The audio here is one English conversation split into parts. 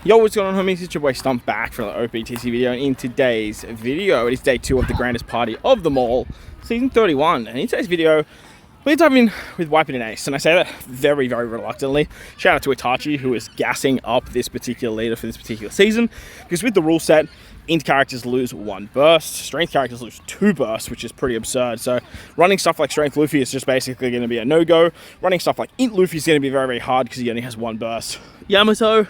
Yo, what's going on, homies? It's your boy Stump back for the OPTC video, and in today's video, it is day 2 of the grandest party of them all, season 31. And in today's video, we're diving in with Whitebeard and Ace, and I say that very, very reluctantly. Shout out to Itachi, who is gassing up this particular leader for this particular season, because with the rule set, int characters lose 1 burst, strength characters lose 2 bursts, which is pretty absurd. So running stuff like strength Luffy is just basically going to be a no-go. Running stuff like int Luffy is going to be very, very hard because he only has 1 burst. Yamato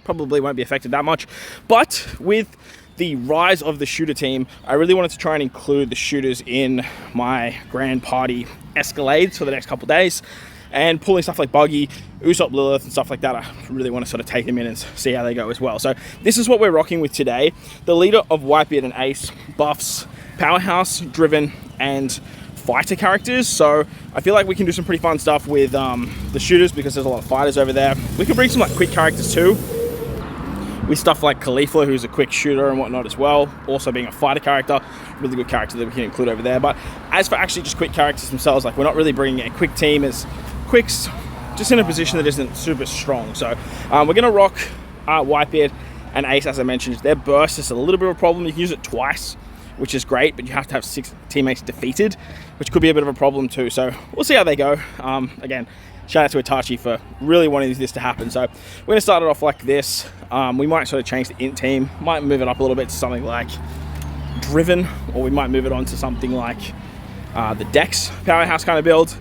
probably won't be affected that much, but with the rise of the shooter team, I really wanted to try and include the shooters in my grand party escalades for the next couple days, and pulling stuff like Buggy, Usopp Lilith and stuff like that. I really want to sort of take them in and see how they go as well. So this is what we're rocking with today. The leader of Whitebeard and Ace buffs powerhouse driven and fighter characters, so I feel like we can do some pretty fun stuff with the shooters because there's a lot of fighters over there. We can bring some like quick characters too, with stuff like Khalifa, who's a quick shooter and whatnot as well, also being a fighter character, really good character that we can include over there. But as for actually just quick characters themselves, like we're not really bringing a quick team as Quick's just in a position that isn't super strong. So we're going to rock Whitebeard and Ace, as I mentioned. Their burst is a little bit of a problem. You can use it twice, which is great, but you have to have 6 teammates defeated, which could be a bit of a problem too. So we'll see how they go. Again, shout out to Itachi for really wanting this to happen. So we're going to start it off like this. We might sort of change the int team, might move it up a little bit to something like Driven, or we might move it on to something like the Dex powerhouse kind of build.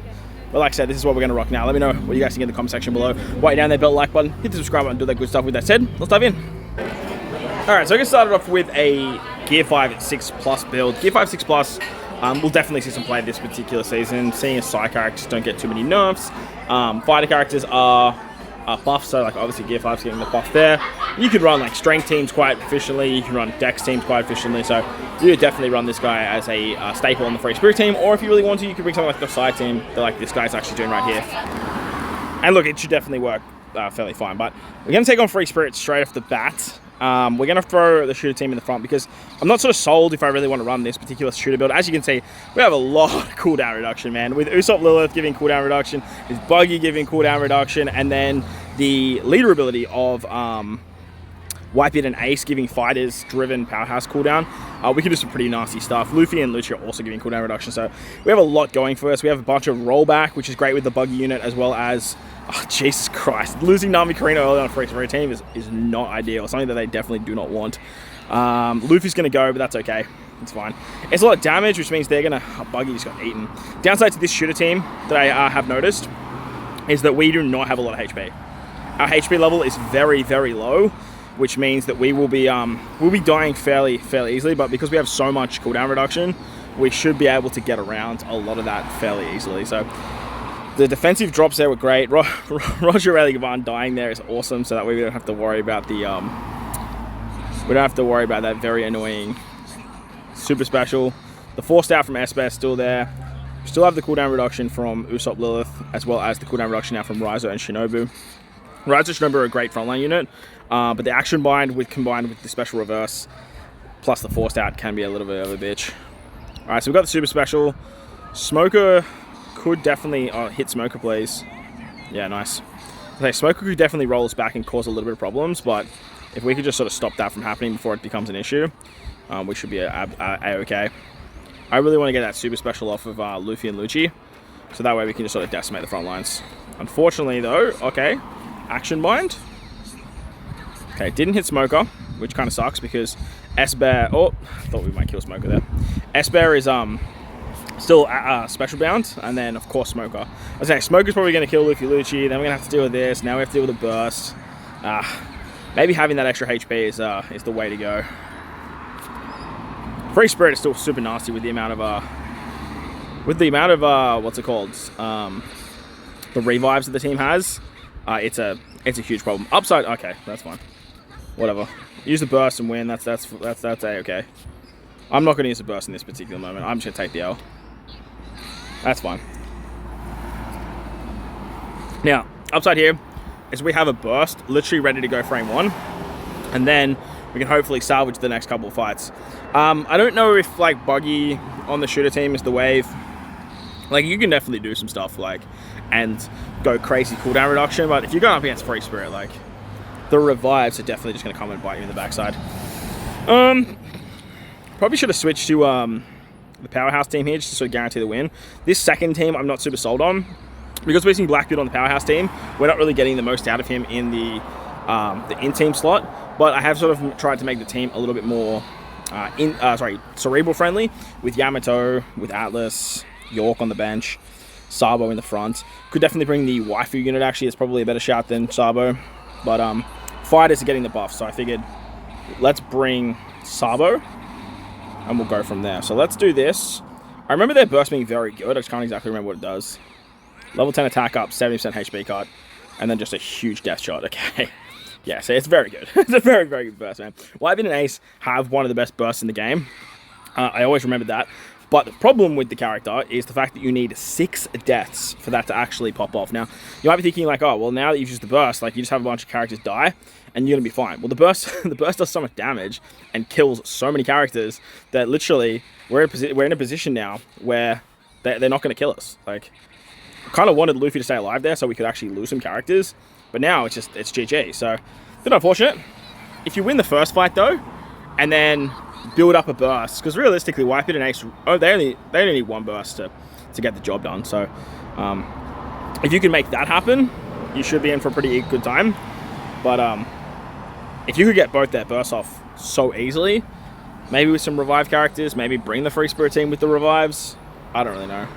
But like I said, this is what we're going to rock now. Let me know what you guys think in the comment section below. While you're down there, belt like button, hit the subscribe button, do that good stuff. With that said, let's dive in. Alright, so I'm going to start it off with a Gear 5 6 plus build. Gear 5 6 plus, we'll definitely see some play this particular season, seeing as side characters don't get too many nerfs. Fighter characters are buffs, so like obviously Gear 5's getting the buff there. You could run like strength teams quite efficiently, you can run dex teams quite efficiently, so you could definitely run this guy as a staple on the Free Spirit team, or if you really want to, you could bring something like the side team that like this guy's actually doing right here. And look, it should definitely work fairly fine, but we're going to take on Free Spirit straight off the bat. We're going to throw the shooter team in the front because I'm not sort of sold if I really want to run this particular shooter build. As you can see, we have a lot of cooldown reduction, man. With Usopp Lilith giving cooldown reduction, his Buggy giving cooldown reduction, and then the leader ability of Whitebeard and Ace giving fighters driven powerhouse cooldown. We can do some pretty nasty stuff. Luffy and Lucia are also giving cooldown reduction, so we have a lot going for us. We have a bunch of rollback, which is great with the Buggy unit, as well as Jesus Christ, losing Nami Karino early on a Free Spirit team is not ideal. Something that they definitely do not want. Luffy's going to go, but that's okay. It's fine. It's a lot of damage, which means they're going to... Buggy just got eaten. Downside to this shooter team that I have noticed is that we do not have a lot of HP. Our HP level is very, very low, which means that we will be we'll be dying fairly easily, but because we have so much cooldown reduction, we should be able to get around a lot of that fairly easily. So the defensive drops there were great. Roger Relevan dying there is awesome, so that way we don't have to worry about the that very annoying super special. The forced out from Esper still there. We still have the cooldown reduction from Usopp Lilith, as well as the cooldown reduction now from Raizo and Shinobu. Raizo and Shinobu are a great frontline unit, but the action bind combined with the special reverse plus the forced out can be a little bit of a bitch. Alright, so we've got the super special. Smoker could definitely hit Smoker, please. Yeah, nice. Okay, Smoker could definitely roll us back and cause a little bit of problems, but if we could just sort of stop that from happening before it becomes an issue, we should be a-okay. I really want to get that super special off of Luffy and Lucci, so that way we can just sort of decimate the front lines. Unfortunately though, okay, action bind. Okay, didn't hit Smoker, which kind of sucks because S-Bear, oh, thought we might kill Smoker there. S-Bear is still special bound, and then of course Smoker. I was saying Smoker's probably going to kill Luffy Lucci, then we're going to have to deal with this, now we have to deal with a burst. Maybe having that extra HP is the way to go. Free Spirit is still super nasty with the amount of what's it called? The revives that the team has. It's a huge problem. Upside, okay, that's fine. Whatever. Use the burst and win. That's a-okay. I'm not going to use the burst in this particular moment. I'm just going to take the L. That's fine. Now, upside here is we have a burst literally ready to go frame 1, and then we can hopefully salvage the next couple of fights. I don't know if like Buggy on the shooter team is the wave. Like you can definitely do some stuff like and go crazy cooldown reduction, but if you're going up against Free Spirit, like the revives are definitely just going to come and bite you in the backside. Probably should have switched to the powerhouse team here just to sort of guarantee the win. This second team I'm not super sold on. Because we're using Blackbeard on the powerhouse team, we're not really getting the most out of him in the in-team slot. But I have sort of tried to make the team a little bit more cerebral friendly with Yamato, with Atlas, York on the bench, Sabo in the front. Could definitely bring the waifu unit. Actually, it's probably a better shout than Sabo. But fighters are getting the buff, so I figured let's bring Sabo and we'll go from there. So let's do this. I remember their burst being very good. I just can't exactly remember what it does. Level 10 attack up, 70% HP cut, and then just a huge death shot. Okay. Yeah, so it's very good. It's a very, very good burst, man. Whitebeard and Ace have one of the best bursts in the game. I always remember that. But the problem with the character is the fact that you need 6 deaths for that to actually pop off. Now, you might be thinking like, oh, well, now that you've used the burst, like you just have a bunch of characters die, and you're going to be fine. Well, the burst does so much damage and kills so many characters that literally we're in a position now where they're not going to kill us. Like, kind of wanted Luffy to stay alive there so we could actually lose some characters, but now it's GG. So, a bit unfortunate. If you win the first fight though, and then build up a burst, because realistically, Whitebeard and Ace, they only need one burst to get the job done. So, if you can make that happen, you should be in for a pretty good time. But if you could get both their bursts off so easily, maybe with some revive characters, maybe bring the Free Spirit team with the revives. I don't really know.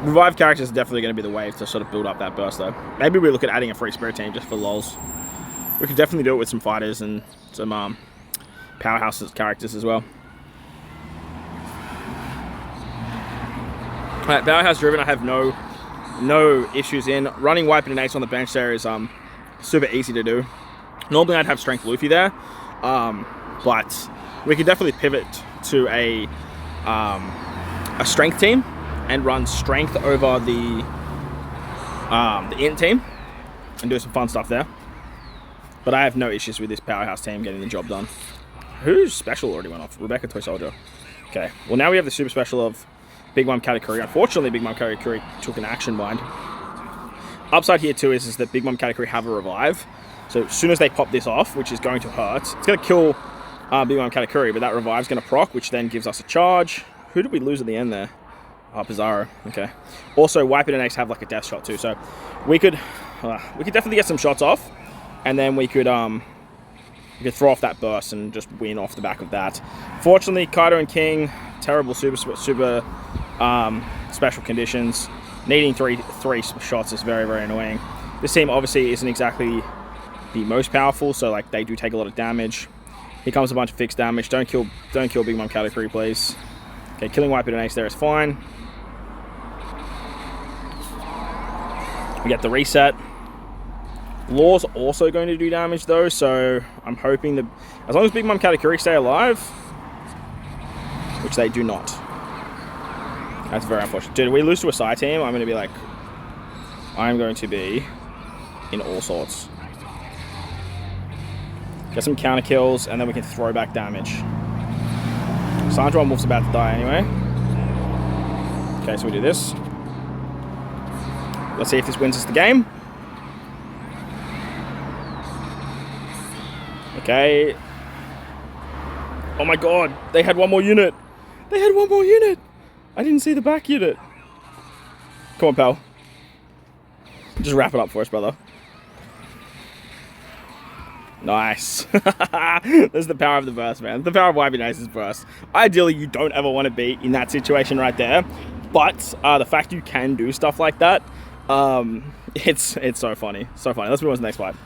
Revive characters are definitely going to be the way to sort of build up that burst though. Maybe we look at adding a Free Spirit team just for lols. We could definitely do it with some fighters and some powerhouse characters as well. Alright, powerhouse driven I have no issues in. Running Whitebeard and Ace on the bench there is super easy to do. Normally I'd have Strength Luffy there, but we could definitely pivot to a Strength team and run Strength over the Int team and do some fun stuff there. But I have no issues with this powerhouse team getting the job done. Whose special already went off? Rebecca Toy Soldier. Okay, well now we have the super special of Big Mom Katakuri. Unfortunately, Big Mom Katakuri took an action bind. Upside here too is that Big Mom Katakuri have a revive. So as soon as they pop this off, which is going to hurt, it's going to kill Big Mom Katakuri, but that revive's going to proc, which then gives us a charge. Who did we lose at the end there? Oh, Pizarro. Okay. Also, Whitebeard and Ace have like a death shot too, so we could definitely get some shots off, and then we could throw off that burst and just win off the back of that. Fortunately, Kaido and King, terrible super special conditions. Needing three shots is very, very annoying. This team obviously isn't exactly the most powerful, so like they do take a lot of damage. Here comes a bunch of fixed damage. Don't kill Big Mom Katakuri, please. Okay, killing Whitebeard and Ace there is fine. We get the reset. Law's also going to do damage though, so I'm hoping that as long as Big Mom Katakuri stay alive, which they do not. That's very unfortunate. Dude, if we lose to a side team, I'm going to be in all sorts. Get some counter kills, and then we can throw back damage. Sandra and Wolf's about to die anyway. Okay, so we do this. Let's see if this wins us the game. Okay. Oh my god, they had one more unit. They had one more unit. I didn't see the back unit. Come on, pal. Just wrap it up for us, brother. Nice. That's the power of the burst, man. The power of Whitebeard and Ace's burst. Ideally, you don't ever want to be in that situation right there. But the fact you can do stuff like that, it's so funny. So funny. Let's move on to the next fight.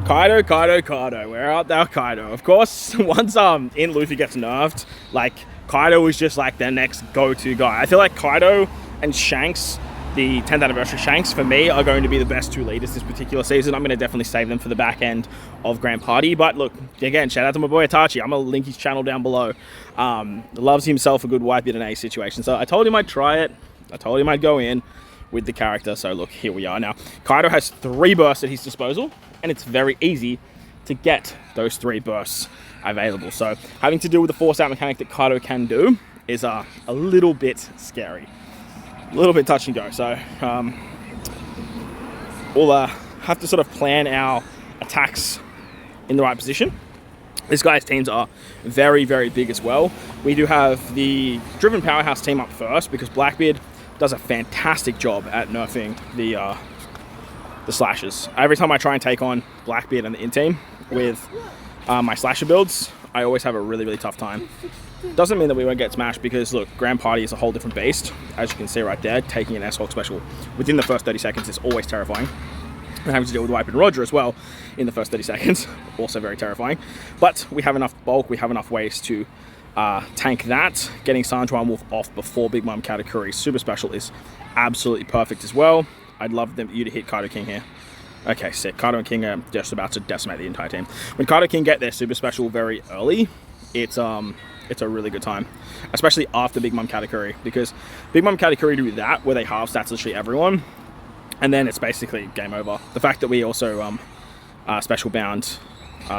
Kaido. Where art thou, Kaido? Of course, once In Luffy gets nerfed, like Kaido is just like their next go-to guy. I feel like Kaido and Shanks, the 10th anniversary Shanks, for me, are going to be the best two leaders this particular season. I'm going to definitely save them for the back end of Grand Party. But look, again, shout out to my boy Itachi. I'm going to link his channel down below. Loves himself a good Whitebeard and Ace situation. So I told him I'd try it. I told him I'd go in with the character. So look, here we are now. Kaido has 3 bursts at his disposal, and it's very easy to get those 3 bursts available. So having to deal with the force out mechanic that Kaido can do is a little bit scary. A little bit touch and go. So we'll have have to sort of plan our attacks in the right position. This guy's teams are very, very big as well. We do have the Driven Powerhouse team up first because Blackbeard does a fantastic job at nerfing the slashes. Every time I try and take on Blackbeard and the in team with my slasher builds, I always have a really, really tough time. Doesn't mean that we won't get smashed because, look, Grand Party is a whole different beast. As you can see right there, taking an S-Hawk special within the first 30 seconds is always terrifying. And having to deal with Whitebeard and Roger as well in the first 30 seconds, also very terrifying. But we have enough bulk, we have enough ways to tank that. Getting Sanjuan Wolf off before Big Mom Katakuri super special is absolutely perfect as well. I'd love you to hit Kaido King here. Okay, sick. Kaido and King are just about to decimate the entire team. When Kaido King get their super special very early, it's a really good time, especially after Big Mom Katakuri, because Big Mom Katakuri do that where they halve stats literally everyone, and then it's basically game over. The fact that we also special bound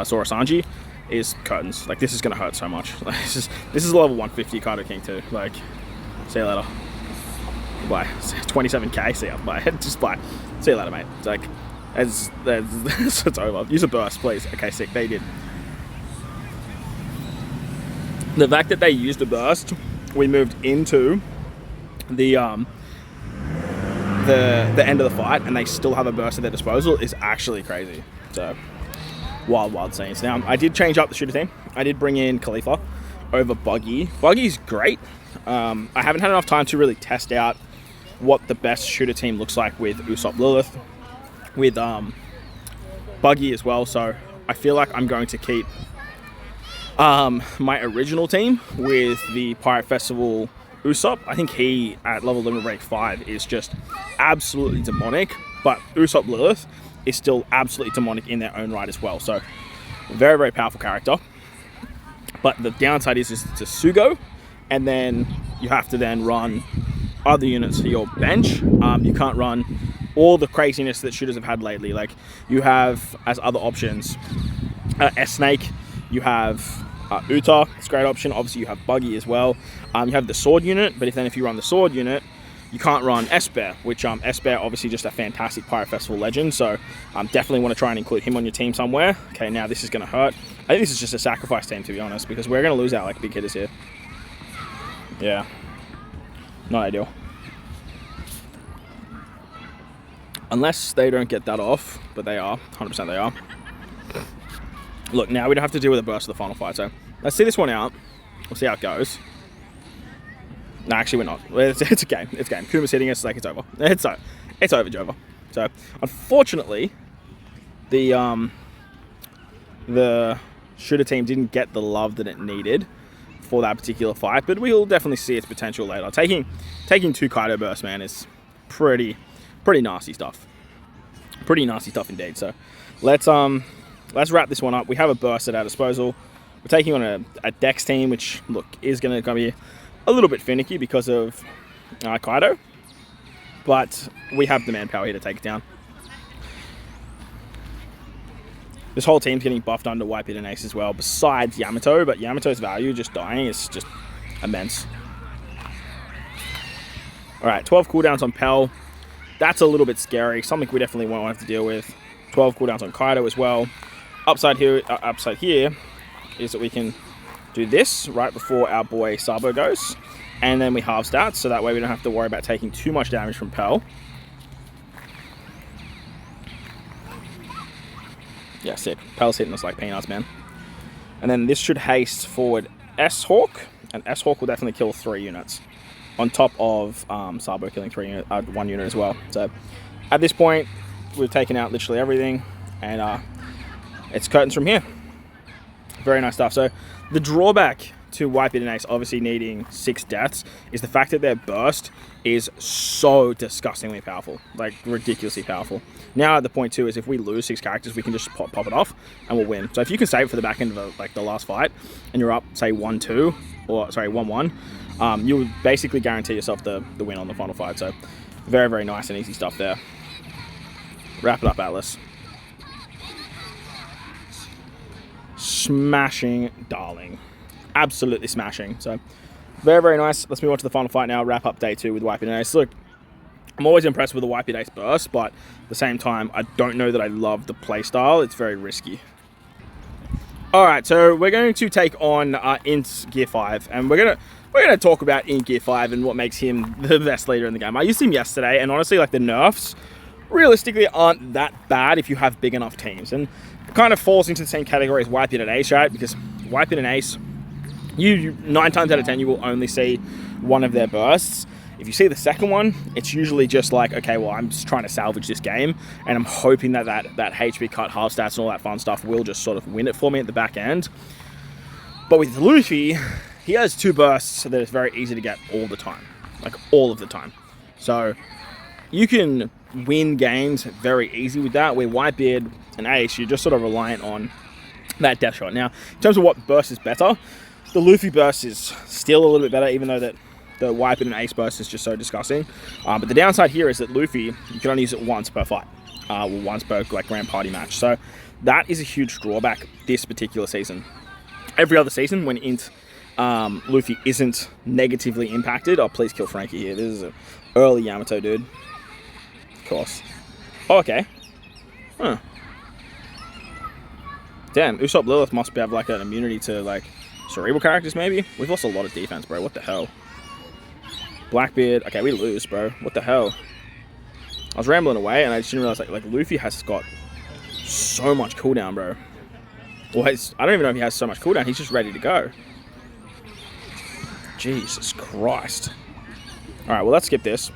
Sora Sanji is curtains. Like, this is gonna hurt so much. Like, this is level 150 Kaido King too. Like, see you later. Bye. 27k. See ya. Bye. Just bye. See you later, mate. It's like, it's over. Use a burst, please. Okay, sick. They did. The fact that they used a burst, we moved into the end of the fight, and they still have a burst at their disposal is actually crazy. So, wild scenes. Now, I did change up the shooter team. I did bring in Khalifa over Buggy. Buggy's great. I haven't had enough time to really test out what the best shooter team looks like with Usopp Lilith, with Buggy as well. So I feel like I'm going to keep my original team with the Pirate Festival Usopp. I think he, at level limit break 5, is just absolutely demonic, but Usopp Lilith is still absolutely demonic in their own right as well. So very, very powerful character. But the downside is it's a Sugo, and then you have to then run other units for your bench. You can't run all the craziness that shooters have had lately. Like, you have as other options S-Snake, you have Uta, it's a great option. Obviously you have Buggy as well. You have the sword unit, but if you run the sword unit, you can't run S-Bear, which S-Bear obviously just a fantastic Pirate Festival legend, so definitely want to try and include him on your team somewhere. Okay, now this is going to hurt. I think this is just a sacrifice team, to be honest, because we're going to lose our like big hitters here. Yeah, not ideal. Unless they don't get that off, but they are, 100% they are. Look, now we don't have to deal with the burst of the final fight, so let's see this one out. We'll see how it goes. No, actually we're not. It's a game. It's a game. Kuma's hitting us like it's over. It's over, Jova. So, unfortunately, the shooter team didn't get the love that it needed for that particular fight, but we'll definitely see its potential later. Taking 2 Kaido bursts, man, is pretty nasty stuff. Pretty nasty stuff indeed. So, let's wrap this one up. We have a burst at our disposal. We're taking on a Dex team, which, look, is going to be a little bit finicky because of Kaido, but we have the manpower here to take it down. This whole team's getting buffed under Whitebeard and Ace as well, besides Yamato, but Yamato's value just dying is just immense. Alright, 12 cooldowns on Pell. That's a little bit scary, something we definitely won't have to deal with. 12 cooldowns on Kaido as well. Upside here is that we can do this right before our boy Sabo goes, and then we halve stats, so that way we don't have to worry about taking too much damage from Pell. Yeah, sick. Pell's hitting us like peanuts, man. And then this should haste forward S-Hawk, and S-Hawk will definitely kill 3 units, on top of Sabo killing 1 unit as well. So at this point, we've taken out literally everything, and it's curtains from here. Very nice stuff. So the drawback to Whitebeard and Ace obviously needing 6 deaths is the fact that their burst is so disgustingly powerful, like ridiculously powerful. Now at the point too is if we lose 6 characters, we can just pop it off and we'll win. So if you can save it for the back end of the last fight and you're up say 1-2 or sorry 1-1, you'll basically guarantee yourself the win on the final fight. So very, very nice and easy stuff there. Wrap it up, Atlas. Smashing, darling. Absolutely smashing. So, very, very nice. Let's move on to the final fight now. Wrap up day 2 with Whitebeard and Ace. Look, I'm always impressed with the Whitebeard Ace burst, but at the same time, I don't know that I love the playstyle. It's very risky. Alright, so we're going to take on Int Gear 5, and we're gonna talk about Int Gear 5 and what makes him the best leader in the game. I used him yesterday, and honestly, like, the nerfs realistically aren't that bad if you have big enough teams. And it kind of falls into the same category as Whitebeard and Ace, right? Because Whitebeard and Ace, you 9 times out of 10, you will only see one of their bursts. If you see the second one, it's usually just like, okay, well, I'm just trying to salvage this game, and I'm hoping that HP cut, half stats, and all that fun stuff will just sort of win it for me at the back end. But with Luffy, he has 2 bursts that it's very easy to get all the time. Like, all of the time. So, you can win games very easy with that, where Whitebeard and Ace, you're just sort of reliant on that death shot. Now, in terms of what burst is better, the Luffy burst is still a little bit better, even though that the Whitebeard and Ace burst is just so disgusting. But the downside here is that Luffy, you can only use it once per fight. Or once per like grand party match. So that is a huge drawback this particular season. Every other season, when Luffy isn't negatively impacted... Oh, please kill Frankie here. This is an early Yamato, dude. Of course. Oh, okay. Huh. Damn, Usopp Lilith must have like an immunity to like cerebral characters, maybe? We've lost a lot of defense, bro. What the hell? Blackbeard. Okay, we lose, bro. What the hell? I was rambling away, and I just didn't realize like Luffy has got so much cooldown, bro. Well, I don't even know if he has so much cooldown. He's just ready to go. Jesus Christ. Alright, well, let's skip this.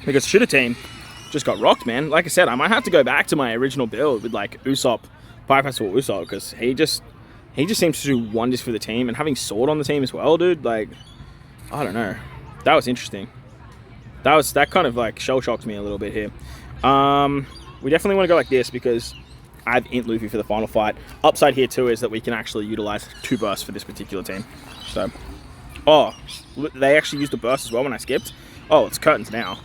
Because Shooter Team just got rocked, man. Like I said, I might have to go back to my original build with, like, Usopp, Fire Festival Usopp, because he just seems to do wonders for the team. And having Sword on the team as well, dude, like, I don't know. That was interesting. That kind of, like, shell-shocked me a little bit here. We definitely want to go like this because I have Int Luffy for the final fight. Upside here, too, is that we can actually utilize 2 bursts for this particular team. So... Oh, they actually used a burst as well when I skipped. Oh, it's curtains now.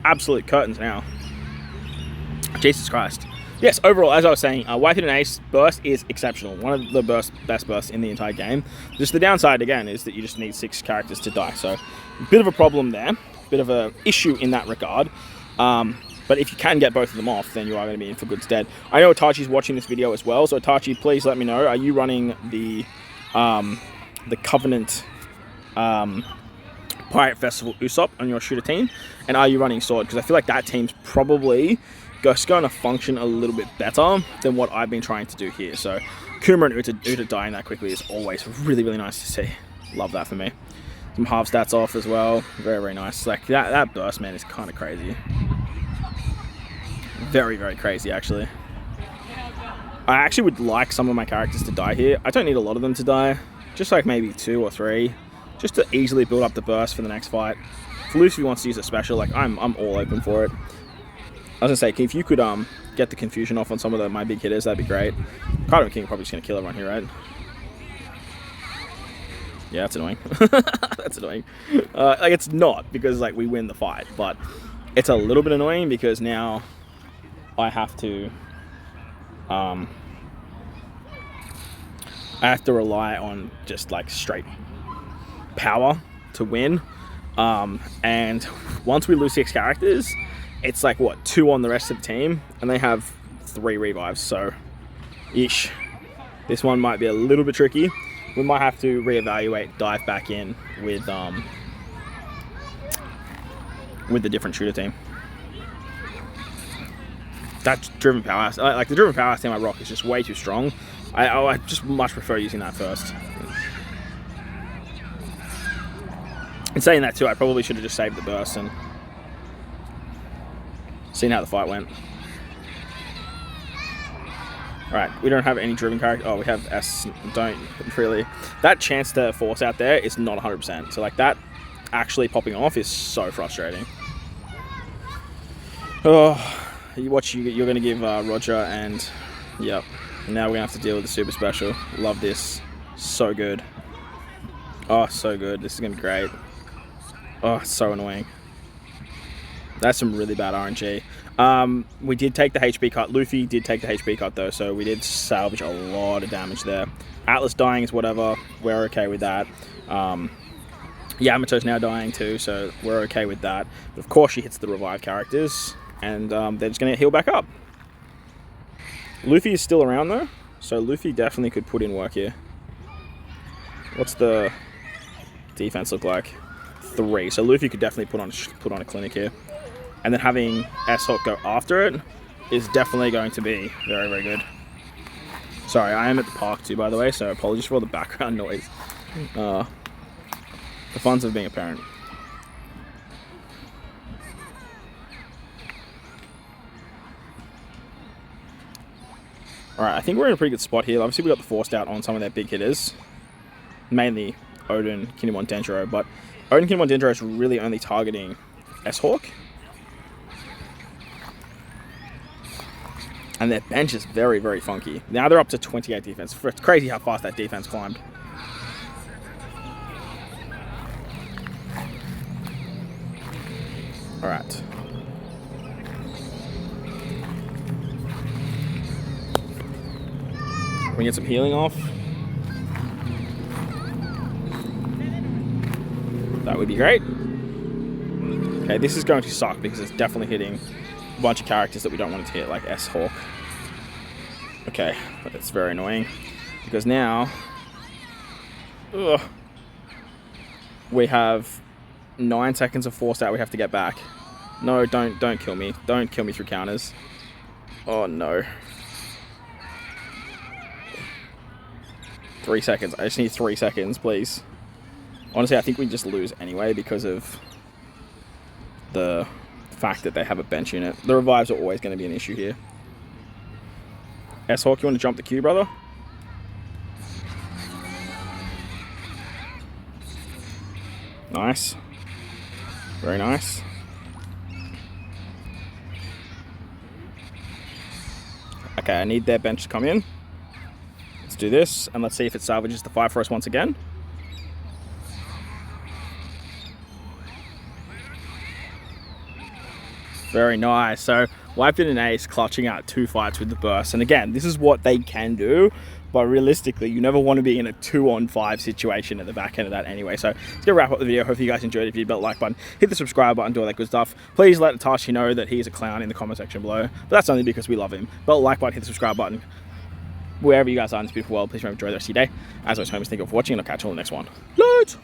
Absolute curtains now. Jesus Christ. Yes, overall, as I was saying, Whitebeard and Ace burst is exceptional. One of the best bursts in the entire game. Just the downside, again, is that you just need 6 characters to die. So, a bit of a problem there. Bit of an issue in that regard. But if you can get both of them off, then you are going to be in for good stead. I know Itachi's watching this video as well. So, Itachi, please let me know. Are you running the Covenant... Pirate Festival Usopp on your shooter team, and are you running Sword? Because I feel like that team's probably just going to function a little bit better than what I've been trying to do here. So Kuma and Uta dying that quickly is always really, really nice to see. Love that for me. Some half stats off as well. Very, very nice. Like that burst, man, is kind of crazy. Very, very crazy, actually. I actually would like some of my characters to die here. I don't need a lot of them to die. Just like maybe 2 or 3. Just to easily build up the burst for the next fight. If Luffy wants to use a special, like I'm all open for it. I was gonna say, if you could get the confusion off on some of my big hitters, that'd be great. Kaido King probably just gonna kill everyone here, right? Yeah, that's annoying. That's annoying. Like it's not because like we win the fight, but it's a little bit annoying because now I have to rely on just like straight power to win, and once we lose 6 characters, it's like what 2 on the rest of the team, and they have 3 revives. So, ish. This one might be a little bit tricky. We might have to reevaluate, dive back in with the different shooter team. That driven powerhouse, like the driven powerhouse team I rock is just way too strong. I just much prefer using that first. In saying that too, I probably should have just saved the burst and seen how the fight went. Alright, we don't have any driven character. Oh, we have S. Don't really. That chance to force out there is not 100%. So like that actually popping off is so frustrating. Oh, you're going to give Roger and yep. Now we're going to have to deal with the super special. Love this. So good. Oh, so good. This is going to be great. Oh, it's so annoying. That's some really bad RNG. We did take the HP cut. Luffy did take the HP cut though, so we did salvage a lot of damage there. Atlas dying is whatever. We're okay with that. Yamato's now dying too, so we're okay with that. But of course she hits the revive characters, and they're just going to heal back up. Luffy is still around though, so Luffy definitely could put in work here. What's the defense look like? 3. So Luffy could definitely put on a clinic here. And then having S-Hawk go after it is definitely going to be very, very good. Sorry, I am at the park too, by the way, so apologies for all the background noise. The funs of being a parent. Alright, I think we're in a pretty good spot here. Obviously, we got the forced out on some of their big hitters. Mainly Odin, Kinemon, Denjiro, but Odin, Kinemon, Denjiro is really only targeting S-Hawk. And their bench is very, very funky. Now they're up to 28 defense. It's crazy how fast that defense climbed. Alright. We get some healing off. That would be great. Okay, this is going to suck because it's definitely hitting a bunch of characters that we don't want it to hit, like S-Hawk. Okay, but it's very annoying because now we have 9 seconds of forced out we have to get back. No, don't kill me. Don't kill me through counters. Oh no. 3 seconds. I just need 3 seconds, please. Honestly, I think we just lose anyway because of the fact that they have a bench unit. The revives are always going to be an issue here. S-Hawk, you want to jump the queue, brother? Nice. Very nice. Okay, I need their bench to come in. Let's do this, and let's see if it salvages the fight for us once again. Very nice. So Whitebeard and Aames clutching out 2 fights with the burst. And again, this is what they can do. But realistically, you never want to be in a 2-on-5 situation at the back end of that anyway. So let's go wrap up the video. Hopefully you guys enjoyed it. If you did, like button, hit the subscribe button, do all that good stuff. Please let Itachi know that he's a clown in the comment section below. But that's only because we love him. But like button, hit the subscribe button. Wherever you guys are in this beautiful world, please remember to enjoy the rest of your day. As always, homies, thank you for watching, and I'll catch you on the next one. Loads!